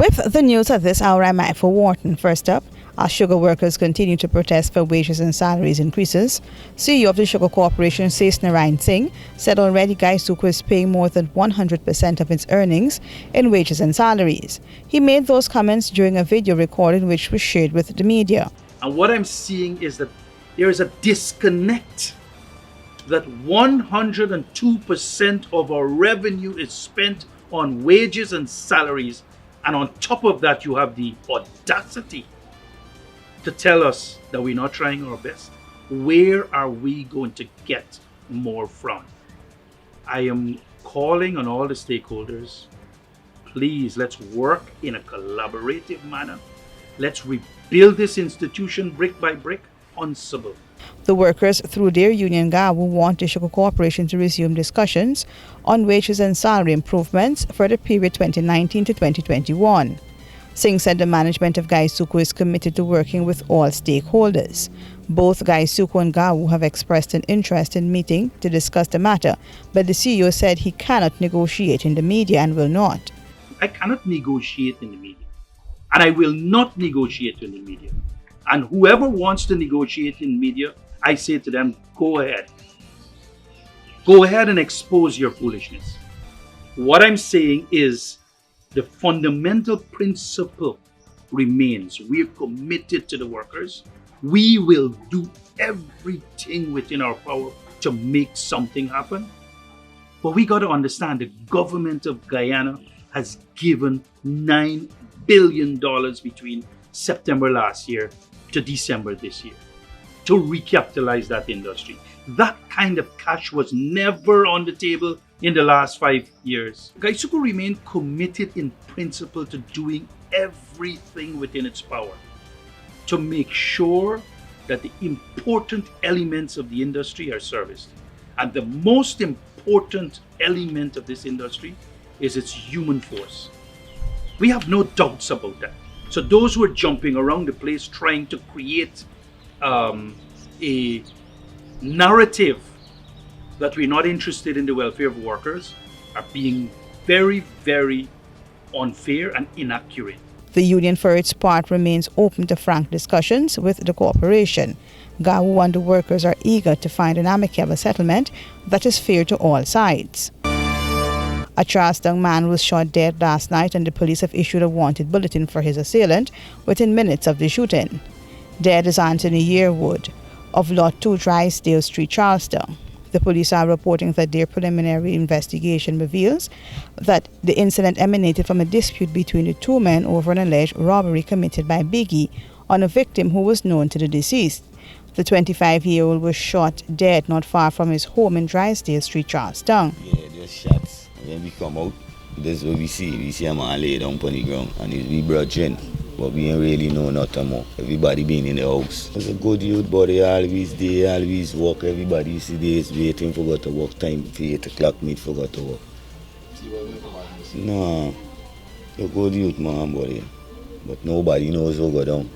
With the news at this hour, I'm Michael Wharton. First up, our sugar workers continue to protest for wages and salaries increases. CEO of the Sugar Corporation, Seth Narayan Singh, said already Gaisuco is paying more than 100% of its earnings in wages and salaries. He made those comments during a video recording which was shared with the media. And what I'm seeing is that there is a disconnect, that 102% of our revenue is spent on wages and salaries. And on top of that, you have the audacity to tell us that we're not trying our best. Where are we going to get more from? I am calling on all the stakeholders. Please, let's work in a collaborative manner. Let's rebuild this institution brick by brick, uncible. The workers, through their union GAWU, want the Sugar Corporation to resume discussions on wages and salary improvements for the period 2019 to 2021. Singh said the management of Gaisuco is committed to working with all stakeholders. Both Gaisuco and GAWU have expressed an interest in meeting to discuss the matter, but the CEO said he cannot negotiate in the media and will not. I cannot negotiate in the media, and I will not negotiate in the media. And whoever wants to negotiate in media, I say to them, go ahead. Go ahead and expose your foolishness. What I'm saying is the fundamental principle remains. We're committed to the workers. We will do everything within our power to make something happen. But we got to understand the government of Guyana has given $9 billion between September last year to December this year to recapitalize that industry. That kind of cash was never on the table in the last 5 years. Gaisuco remained committed in principle to doing everything within its power to make sure that the important elements of the industry are serviced. And the most important element of this industry is its human force. We have no doubts about that. So those who are jumping around the place trying to create a narrative that we're not interested in the welfare of workers are being very, very unfair and inaccurate. The union, for its part, remains open to frank discussions with the corporation. GAWU and the workers are eager to find an amicable settlement that is fair to all sides. A Charlestown man was shot dead last night, and the police have issued a wanted bulletin for his assailant within minutes of the shooting. Dead is Anthony Yearwood of Lot 2 Drysdale Street, Charlestown. The police are reporting that their preliminary investigation reveals that the incident emanated from a dispute between the two men over an alleged robbery committed by Biggie on a victim who was known to the deceased. The 25-year-old was shot dead not far from his home in Drysdale Street, Charlestown. Yeah, just shots. When we come out, this is what we see. We see a man lay down on the ground and we brought in. But we ain't really know nothing more. Everybody being in the house. It's a good youth, but they always work. Everybody see this waiting forgot to work time. For 8 o'clock, me forgot to work. No, a good youth, man, buddy. But nobody knows what go down.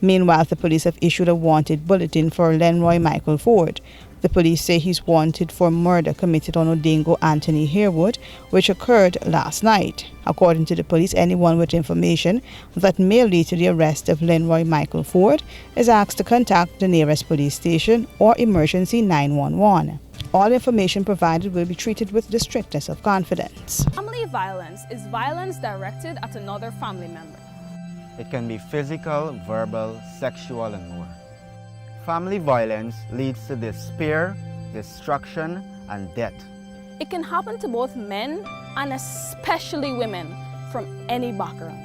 Meanwhile, the police have issued a wanted bulletin for Lenroy Michael Ford. The police say he's wanted for murder committed on Odengo Anthony Yearwood, which occurred last night. According to the police, anyone with information that may lead to the arrest of Lenroy Michael Ford is asked to contact the nearest police station or emergency 911. All information provided will be treated with the strictest of confidence. Family violence is violence directed at another family member. It can be physical, verbal, sexual, and more. Family violence leads to despair, destruction, and death. It can happen to both men and especially women from any background.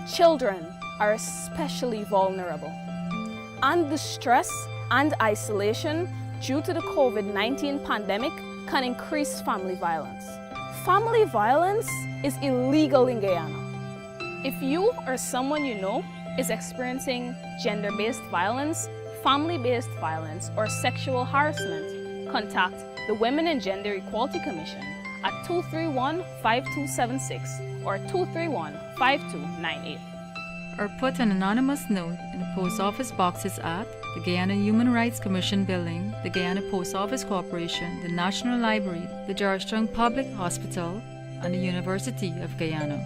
Children are especially vulnerable. And the stress and isolation due to the COVID-19 pandemic can increase family violence. Family violence is illegal in Guyana. If you or someone you know is experiencing gender-based violence, family-based violence, or sexual harassment, contact the Women and Gender Equality Commission at 231-5276 or 231-5298. Or put an anonymous note in the post office boxes at the Guyana Human Rights Commission Building, the Guyana Post Office Corporation, the National Library, the Georgetown Public Hospital, and the University of Guyana.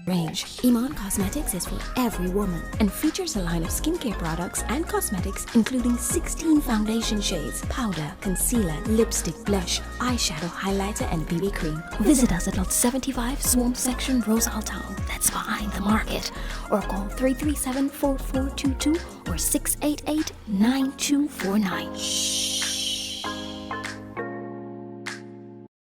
range. Iman Cosmetics is for every woman and features a line of skincare products and cosmetics including 16 foundation shades, powder, concealer, lipstick, blush, eyeshadow, highlighter, and BB cream. Visit us at Lot 75 Swamp Section, Rosal Town. That's behind the market. Or call 337-4422 or 688-9249.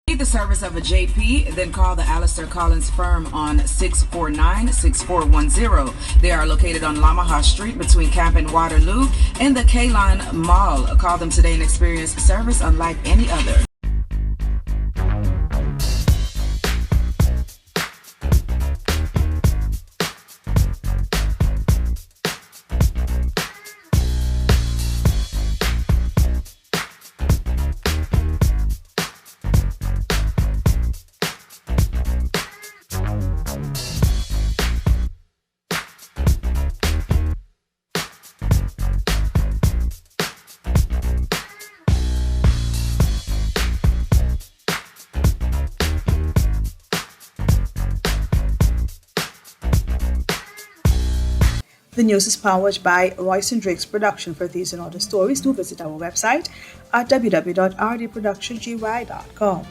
Need the service of a JP? Then call the Alistair Collins firm on 649-6410. They are located on Lamaha Street between Camp and Waterloo in the K-Line Mall. Call them today and experience service unlike any other. The news is powered by Royce and Drake's production. For these and other stories, do visit our website at www.rdproductiongy.com.